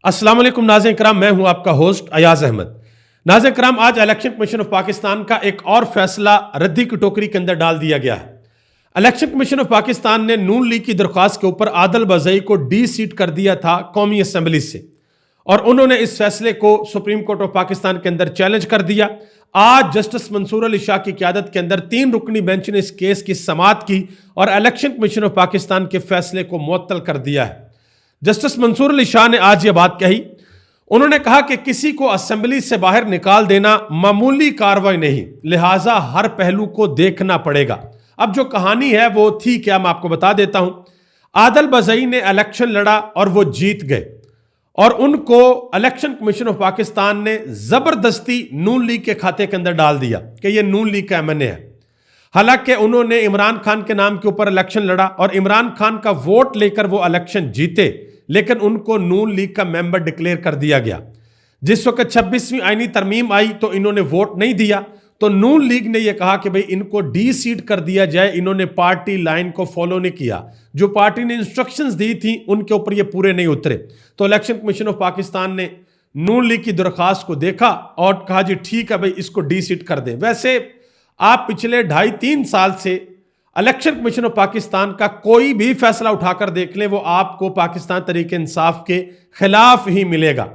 अस्सलाम वालेकुम नाज़रीन किराम, मैं हूं आपका होस्ट अयाज अहमद। नाज़रीन किराम, आज इलेक्शन कमीशन ऑफ पाकिस्तान का एक और फैसला रद्दी की टोकरी के अंदर डाल दिया गया है। इलेक्शन कमीशन ऑफ पाकिस्तान ने नून लीग की दरख्वास्त के ऊपर आदिल बज़ई को डी सीट कर दिया था कौमी असम्बली से, और उन्होंने इस फैसले को सुप्रीम कोर्ट ऑफ पाकिस्तान के अंदर चैलेंज कर दिया। आज जस्टिस मंसूर अली शाह की क़यादत के अंदर 3 रुकनी बेंच ने इस केस की समाअत की और इलेक्शन कमीशन ऑफ पाकिस्तान के फैसले को मुअत्तल कर दिया है। जस्टिस मंसूर अली शाह ने आज ये बात कही। उन्होंने कहा कि किसी को असेंबली से बाहर निकाल देना मामूली कार्रवाई नहीं, लिहाजा हर पहलू को देखना पड़ेगा। अब जो कहानी है वो थी क्या, मैं आपको बता देता हूं। आदिल बज़ई ने इलेक्शन लड़ा और वो जीत गए, और उनको इलेक्शन कमीशन ऑफ पाकिस्तान ने जबरदस्ती नून लीग के खाते के अंदर डाल दिया कि ये नून लीग का एमएनए है। हालांकि उन्होंने इमरान खान के नाम के ऊपर इलेक्शन लड़ा और इमरान खान का वोट लेकर वो इलेक्शन जीते, लेकिन उनको नून लीग का मेंबर डिक्लेयर कर दिया गया। जिस वक्त 26वीं आईनी तरमीम आई तो इन्होंने वोट नहीं दिया, तो नून लीग ने यह कहा कि भाई इनको डी सीट कर दिया जाए। इन्होंने पार्टी लाइन को फॉलो नहीं किया, जो पार्टी ने इंस्ट्रक्शंस दी थी उनके ऊपर ये पूरे नहीं उतरे। तो इलेक्शन कमीशन ऑफ पाकिस्तान ने नून लीग की दरख्वास्त को देखा और कहा जी ठीक है भाई, इसको डी सीट कर दें। वैसे आप पिछले 2.5-3 साल से इलेक्शन कमीशन ऑफ पाकिस्तान का कोई भी फैसला उठाकर देख लें, वो आपको पाकिस्तान तरीके इंसाफ के खिलाफ ही मिलेगा।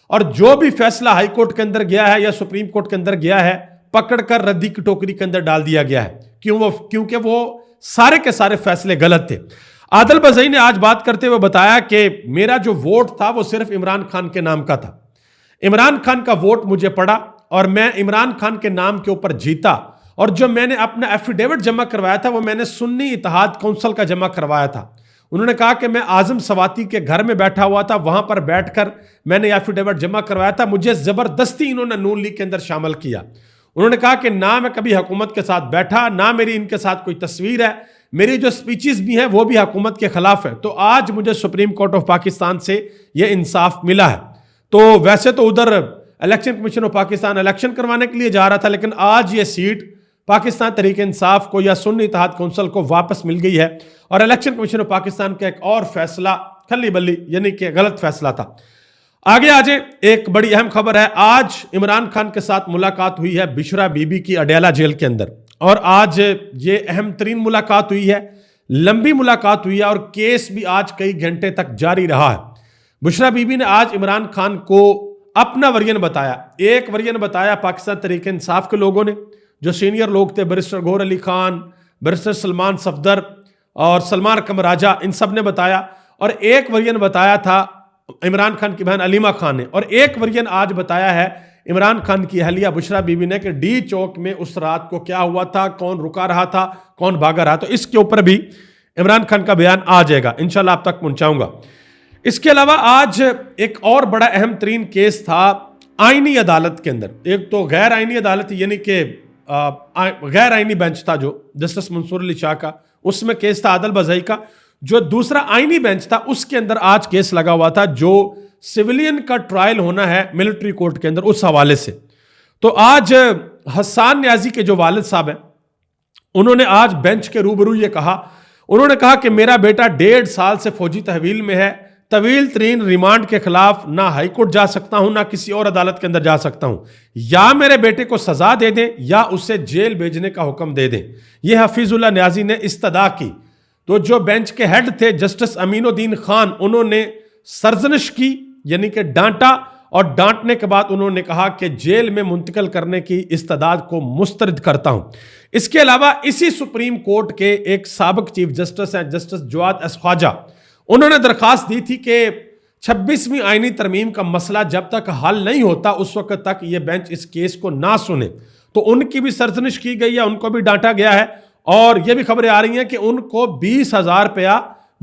और जो भी फैसला हाई कोर्ट के अंदर गया है या सुप्रीम कोर्ट के अंदर गया है, पकड़कर रद्दी की टोकरी के अंदर डाल दिया गया है। क्योंकि वो सारे के सारे फैसले गलत थे। आदिल बज़ई ने आज बात करते हुए बताया कि मेरा जो वोट था वो सिर्फ इमरान खान के नाम का था। इमरान खान का वोट मुझे पड़ा और मैं इमरान खान के नाम के ऊपर जीता, और जो मैंने अपना एफिडेविट जमा करवाया था वो मैंने सुन्नी इत्तेहाद काउंसिल का जमा करवाया था। उन्होंने कहा कि मैं आजम सवाती के घर में बैठा हुआ था, वहां पर बैठकर मैंने एफिडेविट जमा करवाया था। मुझे जबरदस्ती इन्होंने नून लीग के अंदर शामिल किया। उन्होंने कहा कि ना मैं कभी हुकूमत के साथ बैठा, ना मेरी इनके साथ कोई तस्वीर है, मेरी जो स्पीचेस भी हैं वो भी हुकूमत के खिलाफ है। तो आज मुझे सुप्रीम कोर्ट ऑफ पाकिस्तान से यह इंसाफ मिला है। तो वैसे तो उधर election commission of Pakistan election करवाने के लिए जा रहा था, लेकिन आज ये सीट पाकिस्तान तरीके इंसाफ को या सुन्नी इत्तेहाद काउंसिल को वापस मिल गई है, और इलेक्शन कमीशन ऑफ पाकिस्तान का एक और फैसला खली बल्ली यानी कि गलत फैसला था। आगे आज एक बड़ी अहम खबर है। आज इमरान खान के साथ मुलाकात हुई है बिशरा बीबी की अडयाला जेल के अंदर, और आज ये अहम तरीन मुलाकात हुई है, लंबी मुलाकात हुई है, और केस भी आज कई घंटे तक जारी रहा है। बिशरा बीबी ने आज इमरान खान को अपना वर्जन बताया। एक वर्जन बताया पाकिस्तान तरीके इंसाफ के लोगों ने, जो सीनियर लोग थे, बैरिस्टर गौहर अली खान, बैरिस्टर सलमान सफदर और सलमान अकरम राजा, इन सब ने बताया। और एक वर्जन बताया था इमरान खान की बहन अलीमा खान ने, और एक वर्जन आज बताया है इमरान खान की अहलिया बिशरा बीबी ने कि डी चौक में उस रात को क्या हुआ था, कौन रुका रहा था, कौन भागा रहा। तो इसके ऊपर भी इमरान खान का बयान आ जाएगा, इंशाल्लाह आप तक पहुंचाऊंगा। इसके अलावा आज एक और बड़ा अहम तरीन केस था आईनी अदालत के अंदर। एक तो गैर आईनी अदालत यानी कि गैर आईनी बेंच था जो जस्टिस मंसूर अली शाह का, उसमें केस था आदिल बज़ई का। जो दूसरा आईनी बेंच था उसके अंदर आज केस लगा हुआ था, जो सिविलियन का ट्रायल होना है मिलिट्री कोर्ट के अंदर, उस हवाले से। तो आज हसन न्याजी के जो वालिद साहब हैं, उन्होंने आज बेंच के रूबरू ये कहा। उन्होंने कहा कि मेरा बेटा 1.5 साल से फौजी तहवील में है, तवील तरीन रिमांड के खिलाफ ना हाई कोर्ट जा सकता हूं ना किसी और अदालत के अंदर जा सकता हूं। या मेरे बेटे को सजा दे दें या उसे जेल भेजने का हुक्म दे दें। यह हफीजुल्लाह न्याजी ने इस्तदा की। तो जो बेंच के हेड थे जस्टिस अमीनुद्दीन खान, उन्होंने सरजनिश की यानी कि डांटा, और डांटने के बाद उन्होंने कहा कि जेल में मुंतकिल करने की इस्तदाद को मुस्तरद करता हूं। इसके अलावा इसी सुप्रीम कोर्ट के एक साबिक चीफ जस्टिस हैं जस्टिस जवाद एस ख्वाजा, उन्होंने दरखास्त दी थी कि 26वीं आईनी तरमीम का मसला जब तक हल नहीं होता उस वक्त तक ये बेंच इस केस को ना सुने। तो उनकी भी सरजनिश की गई है, उनको भी डांटा गया है, और ये भी खबरें आ रही हैं कि उनको 20,000 रुपया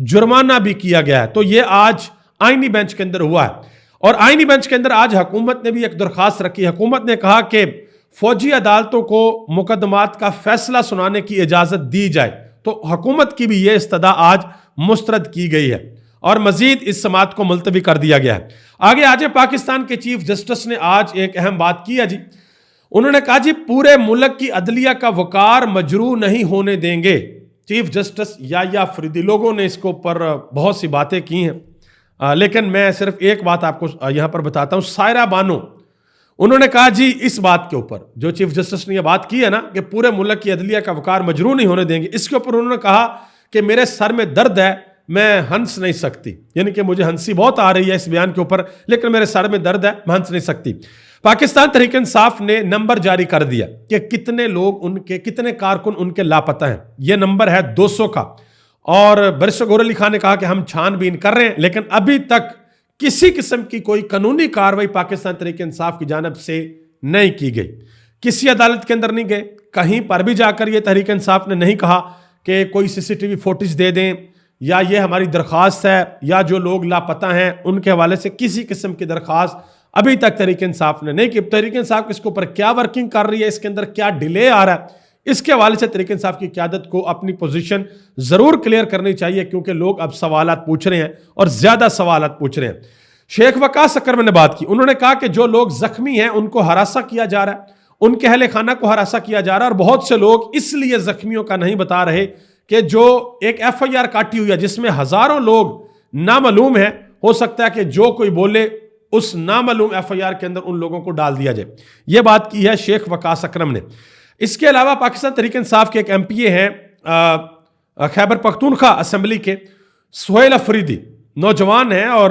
जुर्माना भी किया गया है। तो ये आज आईनी बेंच के अंदर हुआ है। और आईनी बेंच के अंदर आज हुकूमत ने भी एक दरखास्त रखी। हुकूमत ने कहा कि फौजी अदालतों को मुकदमात का फैसला सुनाने की इजाजत दी जाए। तो हुकूमत की भी ये इस्तदा आज मुस्तरद की गई है और मजीद इस समात को मुलतवी कर दिया गया है। आगे आज पाकिस्तान के चीफ जस्टिस ने आज एक अहम बात की है जी। उन्होंने कहा जी पूरे मुल्क की अदलिया का वकार मजरू नहीं होने देंगे। चीफ जस्टिस या अफरीदी, लोगों ने इसके ऊपर बहुत सी बातें की हैं। لیکن میں صرف ایک بات آپ کو یہاں پر بتاتا ہوں. سائرہ بانو انہوں نے کہا جی اس بات کے اوپر جو چیف جسٹس نے یہ بات کی ہے نا کہ پورے ملک کی عدلیہ کا وقار مجروح نہیں ہونے دیں گے, اس کے اوپر انہوں نے کہا کہ میرے سر میں درد ہے, میں ہنس نہیں سکتی, یعنی کہ مجھے ہنسی بہت آ رہی ہے اس بیان کے اوپر لیکن میرے سر میں درد ہے, میں ہنس نہیں سکتی. پاکستان تحریک انصاف نے نمبر جاری کر دیا کہ کتنے لوگ ان کے, کتنے کارکن ان کے لاپتہ ہیں. یہ نمبر ہے 200 کا, اور بیرسٹر گور علی خان نے کہا کہ ہم چھان بین کر رہے ہیں لیکن ابھی تک کسی قسم کی کوئی قانونی کاروائی پاکستان تحریک انصاف کی جانب سے نہیں کی گئی. کسی عدالت کے اندر نہیں گئے, کہیں پر بھی جا کر یہ تحریک انصاف نے نہیں کہا کہ کوئی CCTV فوٹیج دے دیں یا یہ ہماری درخواست ہے, یا جو لوگ لاپتہ ہیں ان کے حوالے سے کسی قسم کی درخواست ابھی تک تحریک انصاف نے نہیں کی. تحریک انصاف اس کے اوپر کیا ورکنگ کر رہی ہے, اس کے اندر کیا ڈیلے آ رہا ہے, اس کے حوالے سے تحریک انصاف کی قیادت کو اپنی پوزیشن ضرور کلیئر کرنی چاہیے, کیونکہ لوگ اب سوالات پوچھ رہے ہیں اور زیادہ سوالات پوچھ رہے ہیں. شیخ وقاص اکرم نے بات کی, انہوں نے کہا کہ جو لوگ زخمی ہیں ان کو ہراساں کیا جا رہا ہے, ان کے اہل خانہ کو ہراساں کیا جا رہا ہے, اور بہت سے لوگ اس لیے زخمیوں کا نہیں بتا رہے کہ جو ایک FIR کاٹی ہوئی ہے جس میں ہزاروں لوگ نامعلوم ہیں, ہو سکتا ہے کہ جو کوئی بولے اس نامعلوم FIR کے اندر ان لوگوں کو ڈال دیا جائے. یہ بات کی ہے شیخ وقاص اکرم نے. اس کے علاوہ پاکستان تحریک انصاف کے ایک MPA ہیں خیبر پختونخوا اسمبلی کے, سہیل افریدی, نوجوان ہیں اور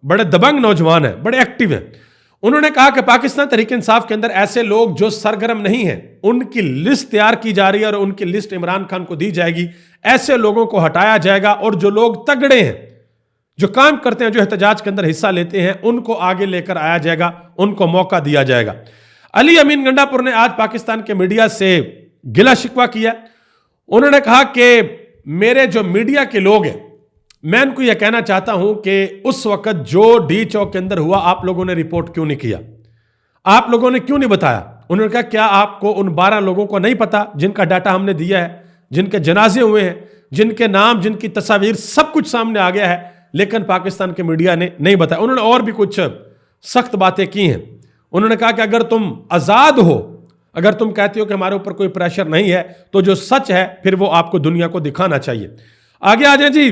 بڑے دبنگ نوجوان ہیں, بڑے ایکٹیو ہیں. انہوں نے کہا کہ پاکستان تحریک انصاف کے اندر ایسے لوگ جو سرگرم نہیں ہیں ان کی لسٹ تیار کی جا رہی ہے اور ان کی لسٹ عمران خان کو دی جائے گی. ایسے لوگوں کو ہٹایا جائے گا اور جو لوگ تگڑے ہیں, جو کام کرتے ہیں, جو احتجاج کے اندر حصہ لیتے ہیں, ان کو آگے لے کر آیا جائے گا, ان کو موقع دیا جائے گا. علی امین گنڈا پور نے آج پاکستان کے میڈیا سے گلہ شکوہ کیا. انہوں نے کہا کہ میرے جو میڈیا کے لوگ ہیں, میں ان کو یہ کہنا چاہتا ہوں کہ اس وقت جو ڈی چوک کے اندر ہوا آپ لوگوں نے رپورٹ کیوں نہیں کیا, آپ لوگوں نے کیوں نہیں بتایا. انہوں نے کہا کیا آپ کو ان 12 لوگوں کو نہیں پتا جن کا ڈاٹا ہم نے دیا ہے, جن کے جنازے ہوئے ہیں, جن کے نام, جن کی تصاویر, سب کچھ سامنے آ گیا ہے, لیکن پاکستان کے میڈیا نے نہیں بتایا. انہوں نے اور بھی کچھ سخت باتیں کی ہیں. انہوں نے کہا کہ اگر تم آزاد ہو, اگر تم کہتے ہو کہ ہمارے اوپر کوئی پریشر نہیں ہے, تو جو سچ ہے پھر وہ آپ کو دنیا کو دکھانا چاہیے. آگے آ جائیں جی.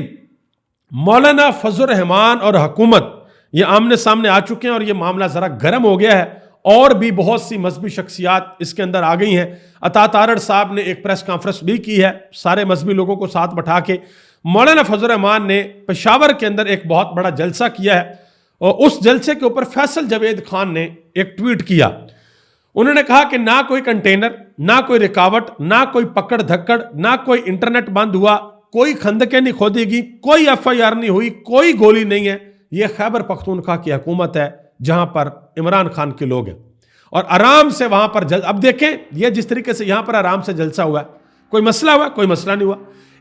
مولانا فضل الرحمان اور حکومت یہ آمنے سامنے آ چکے ہیں اور یہ معاملہ ذرا گرم ہو گیا ہے, اور بھی بہت سی مذہبی شخصیات اس کے اندر آ گئی ہیں. عطا تارڑ صاحب نے ایک پریس کانفرنس بھی کی ہے سارے مذہبی لوگوں کو ساتھ بٹھا کے. مولانا فضل الرحمان نے پشاور کے اندر ایک بہت بڑا جلسہ کیا ہے, اور اس جلسے کے اوپر فیصل جوید خان نے ایک ٹویٹ کیا. انہوں نے کہا کہ نہ کوئی کنٹینر, نہ کوئی رکاوٹ, نہ کوئی پکڑ دھکڑ, نہ کوئی انٹرنیٹ بند ہوا, کوئی خندقیں نہیں کھودی گئی, کوئی FIR نہیں ہوئی, کوئی گولی نہیں ہے. یہ خیبر پختونخوا کی حکومت ہے جہاں پر عمران خان کے لوگ ہیں, اور آرام سے وہاں پر اب دیکھیں یہ جس طریقے سے یہاں پر آرام سے جلسہ ہوا ہے, کوئی مسئلہ ہوا, کوئی مسئلہ نہیں ہوا.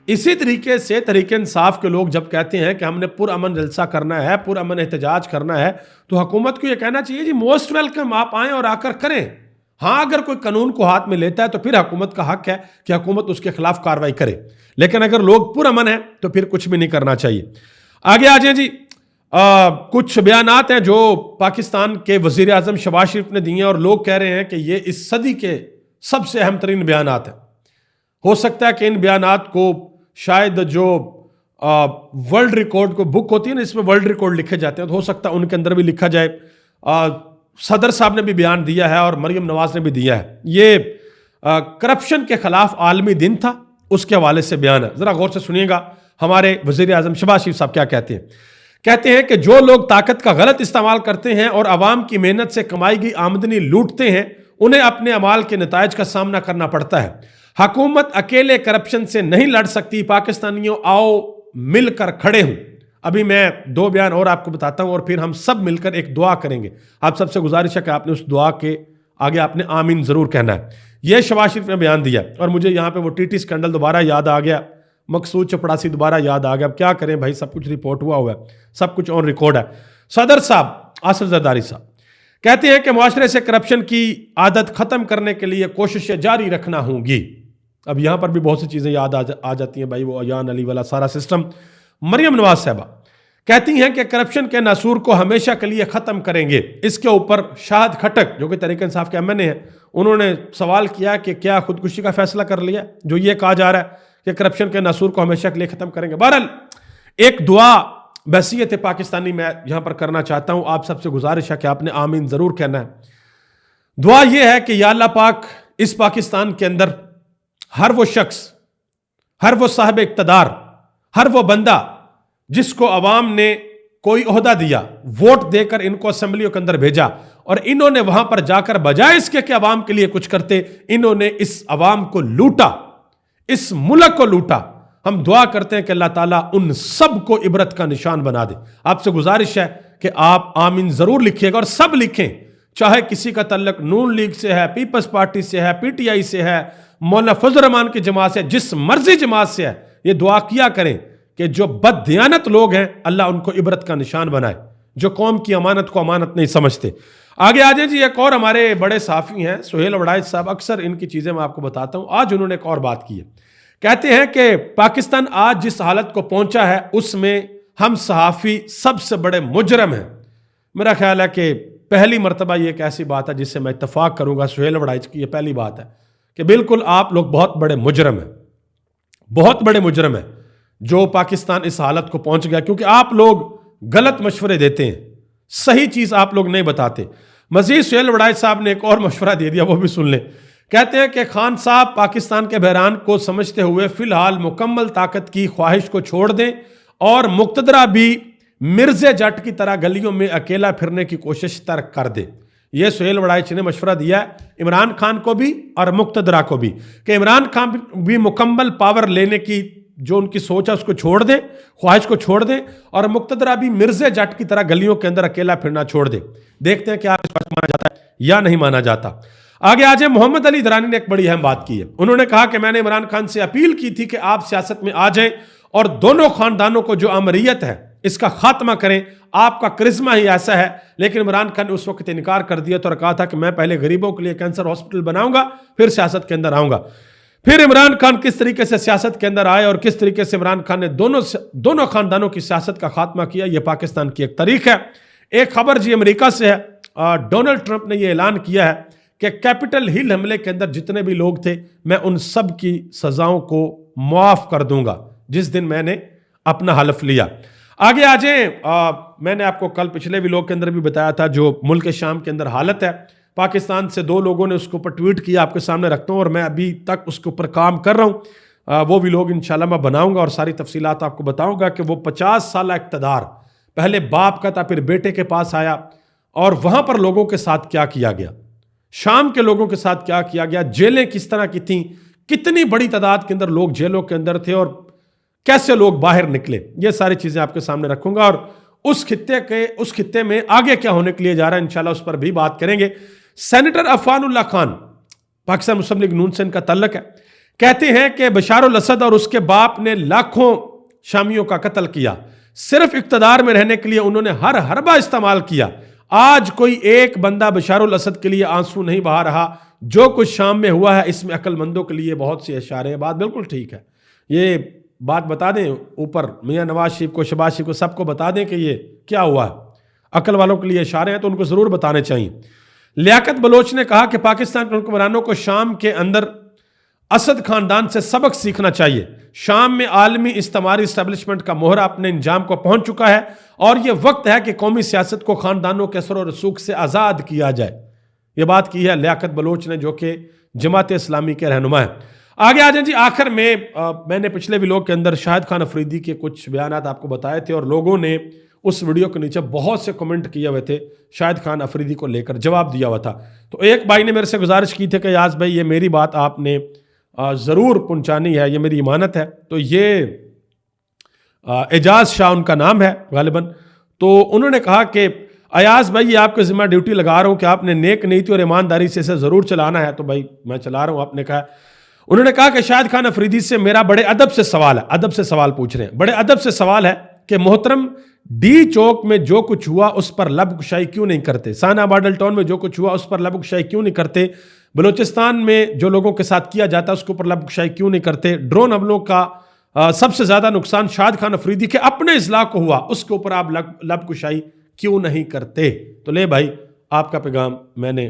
اسی طریقے سے تحریک انصاف کے لوگ جب کہتے ہیں کہ ہم نے پرامن جلسہ کرنا ہے, پرامن احتجاج کرنا ہے, تو حکومت کو یہ کہنا چاہیے جی موسٹ ویلکم, آپ آئیں اور آ کر کریں. ہاں اگر کوئی قانون کو ہاتھ میں لیتا ہے تو پھر حکومت کا حق ہے کہ حکومت اس کے خلاف کارروائی کرے, لیکن اگر لوگ پرامن ہیں تو پھر کچھ بھی نہیں کرنا چاہیے. آگے آ جائیں جی. کچھ بیانات ہیں جو پاکستان کے وزیر اعظم شہباز شریف نے دیے ہیں, اور لوگ کہہ رہے ہیں کہ یہ اس صدی کے سب سے اہم ترین بیانات ہیں. ہو سکتا ہے کہ ان بیانات کو شاید جو ورلڈ ریکارڈ کو بک ہوتی ہے نا, اس میں ورلڈ ریکارڈ لکھے جاتے ہیں, تو ہو سکتا ہے ان کے اندر بھی لکھا جائے. صدر صاحب نے بھی بیان دیا ہے اور مریم نواز نے بھی دیا ہے. یہ کرپشن کے خلاف عالمی دن تھا, اس کے حوالے سے بیان ہے. ذرا غور سے سنیے گا ہمارے وزیر اعظم شہباز شریف صاحب کیا کہتے ہیں. کہتے ہیں کہ جو لوگ طاقت کا غلط استعمال کرتے ہیں اور عوام کی محنت سے کمائی گئی آمدنی لوٹتے ہیں, انہیں اپنے اعمال کے نتائج کا سامنا کرنا پڑتا ہے. حکومت اکیلے کرپشن سے نہیں لڑ سکتی, پاکستانیوں آؤ مل کر کھڑے ہوں. ابھی میں 2 بیان اور آپ کو بتاتا ہوں اور پھر ہم سب مل کر ایک دعا کریں گے. آپ سب سے گزارش ہے کہ آپ نے اس دعا کے آگے آپ نے آمین ضرور کہنا ہے. یہ شہباز شریف نے بیان دیا, اور مجھے یہاں پہ وہ TT اسکینڈل دوبارہ یاد آ گیا, مقصود چپڑاسی دوبارہ یاد آ گیا. اب کیا کریں بھائی, سب کچھ رپورٹ ہوا ہے, سب کچھ آن ریکارڈ ہے. صدر صاحب آصف زرداری صاحب کہتے ہیں کہ معاشرے سے کرپشن کی عادت ختم کرنے کے لیے کوششیں جاری رکھنا ہوں گی. اب یہاں پر بھی بہت سی چیزیں یاد آ جاتی ہیں بھائی, وہ ایان علی والا سارا سسٹم. مریم نواز صاحبہ کہتی ہیں کہ کرپشن کے ناسور کو ہمیشہ کے لیے ختم کریں گے. اس کے اوپر شاہد کھٹک جو کہ تحریک انصاف کے MNA ہیں, انہوں نے سوال کیا کہ کیا خودکشی کا فیصلہ کر لیا, جو یہ کہا جا رہا ہے کہ کرپشن کے ناسور کو ہمیشہ کے لیے ختم کریں گے. بہرحال ایک دعا बहसीयत पाकिस्तानी मैं यहां पर करना चाहता हूं, आप सबसे गुजारिश है कि आपने आमीन जरूर कहना है। दुआ यह है कि या अल्लाह पाक इस पाकिस्तान के अंदर हर वो शख्स, हर वो साहिब इक़्तिदार, हर वो बंदा जिसको अवाम ने कोई ओहदा दिया, वोट देकर इनको असेंबलियों के अंदर भेजा और इन्होंने वहां पर जाकर बजाय इसके कि अवाम के लिए कुछ करते, इन्होंने इस अवाम को लूटा, इस मुल्क को लूटा। हम दुआ करते हैं कि अल्लाह ताला उन सब को इबरत का निशान बना दे। आपसे गुजारिश है कि आप आमीन जरूर लिखिएगा और सब लिखें, चाहे किसी का तल्लक नून लीग से है, पीपल्स पार्टी से है, पीटीआई से है, मौलाना फजल रहमान की जमात से, जिस मर्जी जमात से है, ये दुआ किया करें कि जो बददियानत लोग हैं अल्लाह उनको इबरत का निशान बनाए, जो कौम की अमानत को अमानत नहीं समझते। आगे आ जाए जी, एक और हमारे बड़े साफी हैं सुहेल वड़ाइच साहब, अक्सर इनकी चीजें मैं आपको बताता हूं। आज उन्होंने एक और बात की है, कहते हैं कि पाकिस्तान आज जिस हालत को पहुंचा है उसमें हम सहाफी सबसे बड़े मुजरम हैं। मेरा ख्याल है कि पहली मरतबा ये एक ऐसी बात है जिससे मैं इत्तफाक करूंगा सुहेल वड़ाइच की, ये पहली बात है कि बिल्कुल आप लोग बहुत बड़े मुजरम हैं, बहुत बड़े मुजरम हैं जो पाकिस्तान इस हालत को पहुंच गया, क्योंकि आप लोग गलत मशवरे देते हैं, सही चीज आप लोग नहीं बताते। मजीद सुहेल वड़ाइच साहब ने एक और मशवरा दे दिया, वो भी सुन लें। कहते हैं कि खान साहब पाकिस्तान के बहरान को समझते हुए फिलहाल मुकम्मल ताकत की ख्वाहिश को छोड़ दें और मुक्तदरा भी मिर्जे जट की तरह गलियों में अकेला फिरने की कोशिश तर्क कर दे। यह सुहेल वड़ाइच ने मशवरा दिया है इमरान खान को भी और मुक्तदरा को भी कि इमरान खान भी मुकम्मल पावर लेने की जो उनकी सोच है उसको छोड़ दें, ख्वाहिश को छोड़ दें, और मुक्तदरा भी मिर्जे जट की तरह गलियों के अंदर अकेला फिरना छोड़ दे। देखते हैं कि आप इस बात को माना जाता है या नहीं माना जाता। आगे आ जाए, मोहम्मद अली दरानी ने एक बड़ी अहम बात की है। उन्होंने कहा कि मैंने इमरान खान से अपील की थी कि आप सियासत में आ जाएं और दोनों खानदानों को जो अमरीयत है इसका खात्मा करें, आपका करिश्मा ही ऐसा है। लेकिन इमरान खान ने उस वक्त इनकार कर दिया तो कहा था कि मैं पहले गरीबों के लिए कैंसर हॉस्पिटल बनाऊंगा फिर सियासत के अंदर आऊंगा। फिर इमरान खान किस तरीके से सियासत के अंदर आए और किस तरीके से इमरान खान ने दोनों खानदानों की सियासत का खात्मा किया, यह पाकिस्तान की एक तारीख है। एक खबर जी अमेरिका से है, डोनाल्ड ट्रंप ने यह ऐलान किया है कि कैपिटल हिल हमले के अंदर जितने भी लोग थे मैं उन सब की सजाओं को मुआफ कर दूंगा जिस दिन मैंने अपना हलफ लिया। आगे आ जाए, मैंने आपको कल पिछले व्लॉग के अंदर भी बताया था जो मुल्क शाम के अंदर हालत है, पाकिस्तान से दो लोगों ने उसके ऊपर ट्वीट किया, आपके सामने रखता हूं और मैं अभी तक उसके ऊपर काम कर रहा हूं। वो व्लॉग इंशाल्लाह मैं बनाऊंगा और सारी तफसीलात आपको बताऊंगा कि वो 50 साल इक़्तिदार पहले बाप का था फिर बेटे के पास आया और वहां पर लोगों के साथ क्या किया गया, शाम के लोगों के साथ क्या किया गया, जेलें किस तरह की थी, कितनी बड़ी तादाद के अंदर लोग जेलों के अंदर थे और कैसे लोग बाहर निकले, ये सारी चीजें आपके सामने रखूंगा। और उस खित्ते में आगे क्या होने के लिए जा रहा है इंशाल्लाह उस पर भी बात करेंगे। सेनेटर अफवानुल्लाह खान, पाकिस्तान मुस्लिम लीग नून से इनका तल्लक है, कहते हैं कि बशार अल असद और उसके बाप ने लाखों शामियों का कत्ल किया, सिर्फ इक़्तिदार में रहने के लिए उन्होंने हर हरबा इस्तेमाल किया। आज कोई एक बंदा बशार अल असद के लिए आंसू नहीं बहा रहा। जो कुछ शाम में हुआ है इसमें अक्लमंदों के लिए बहुत से इशारे हैं। बात बिल्कुल ठीक है, ये बात बता दें ऊपर मियां नवाज शरीफ को, शहबाज शरीफ को, सबको बता दें कि ये क्या हुआ है। अकल वालों के लिए इशारे हैं तो उनको जरूर बताने चाहिए। लियाकत बलोच ने कहा कि पाकिस्तान के हुक्मरानों को शाम के अंदर असद खानदान से सबक सीखना चाहिए। शाम में आलमी इस्तेमारी इस्टेब्लिशमेंट का मोहरा अपने इंजाम को पहुंच चुका है और यह वक्त है कि कौमी सियासत को खानदानों के असर और रसूख से आज़ाद किया जाए। यह बात की है लियाकत बलोच ने, जो कि जमात इस्लामी के रहनुमा है। आगे आ जाए जी, आखिर में मैंने पिछले व्लॉग के अंदर शाहिद खान अफरीदी के कुछ बयानात आपको बताए थे और लोगों ने उस वीडियो के नीचे बहुत से कमेंट किए हुए थे शाहिद खान अफरीदी को लेकर, जवाब दिया हुआ था। तो एक भाई ने मेरे से गुजारिश की थी कि याज भाई ये मेरी बात आपने ज़रूर पहुंचानी है, ये मेरी इमानत है। तो ये एजाज शाह उनका नाम है गालिबन। तो उन्होंने कहा कि अयाज भाई ये आपके ज़िम्मा ड्यूटी लगा रहा हूँ कि आपने नेक नीति और ईमानदारी से इसे ज़रूर चलाना है। तो भाई मैं चला रहा हूँ। आपने कहा, उन्होंने कहा कि शाहिद खान अफरीदी से मेरा बड़े अदब से सवाल है, अदब से सवाल पूछ रहे हैं, बड़े अदब से सवाल है कि मोहतरम डी चौक में जो कुछ हुआ उस पर लबकुशाई क्यों नहीं करते? साना मॉडल टाउन में जो कुछ हुआ उस पर लबकुशाई क्यों नहीं करते? बलूचिस्तान में जो लोगों के साथ किया जाता है उसके ऊपर लबकुशाई क्यों नहीं करते? ड्रोन हमलों का सबसे ज्यादा नुकसान शाहिद खान अफरीदी के अपने इजला को हुआ, उसके ऊपर आप लबकुशाई क्यों नहीं करते? तो ले भाई, आपका पैगाम मैंने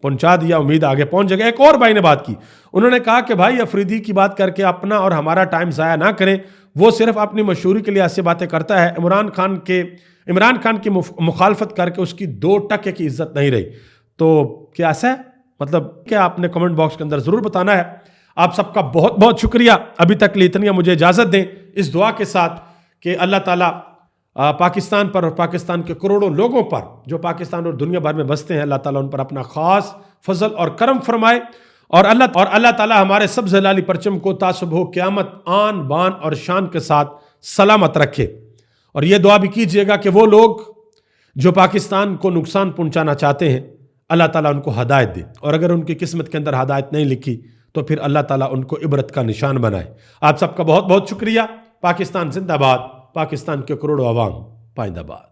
पहुंचा दिया, उम्मीद आगे पहुंच जाएगा। एक और भाई ने बात की, उन्होंने कहा कि भाई अफरीदी की बात करके अपना और हमारा टाइम ज़ाया ना करें, وہ صرف اپنی مشہوری کے لیے ایسی باتیں کرتا ہے. عمران خان کی مخالفت کر کے اس کی 2% کی عزت نہیں رہی. تو کیا ایسا ہے؟ مطلب کیا آپ نے کمنٹ باکس کے اندر ضرور بتانا ہے. آپ سب کا بہت بہت شکریہ. ابھی تک لیے اتنی مجھے اجازت دیں اس دعا کے ساتھ کہ اللہ تعالیٰ پاکستان پر اور پاکستان کے کروڑوں لوگوں پر جو پاکستان اور دنیا بھر میں بستے ہیں، اللہ تعالیٰ ان پر اپنا خاص فضل اور کرم فرمائے، اور اللہ تعالیٰ ہمارے سبز ہلالی پرچم کو تا صبح قیامت آن بان اور شان کے ساتھ سلامت رکھے. اور یہ دعا بھی کیجئے گا کہ وہ لوگ جو پاکستان کو نقصان پہنچانا چاہتے ہیں، اللہ تعالیٰ ان کو ہدایت دے، اور اگر ان کی قسمت کے اندر ہدایت نہیں لکھی تو پھر اللہ تعالیٰ ان کو عبرت کا نشان بنائے. آپ سب کا بہت بہت شکریہ. پاکستان زندہ باد. پاکستان کے کروڑوں عوام پائندہ باد.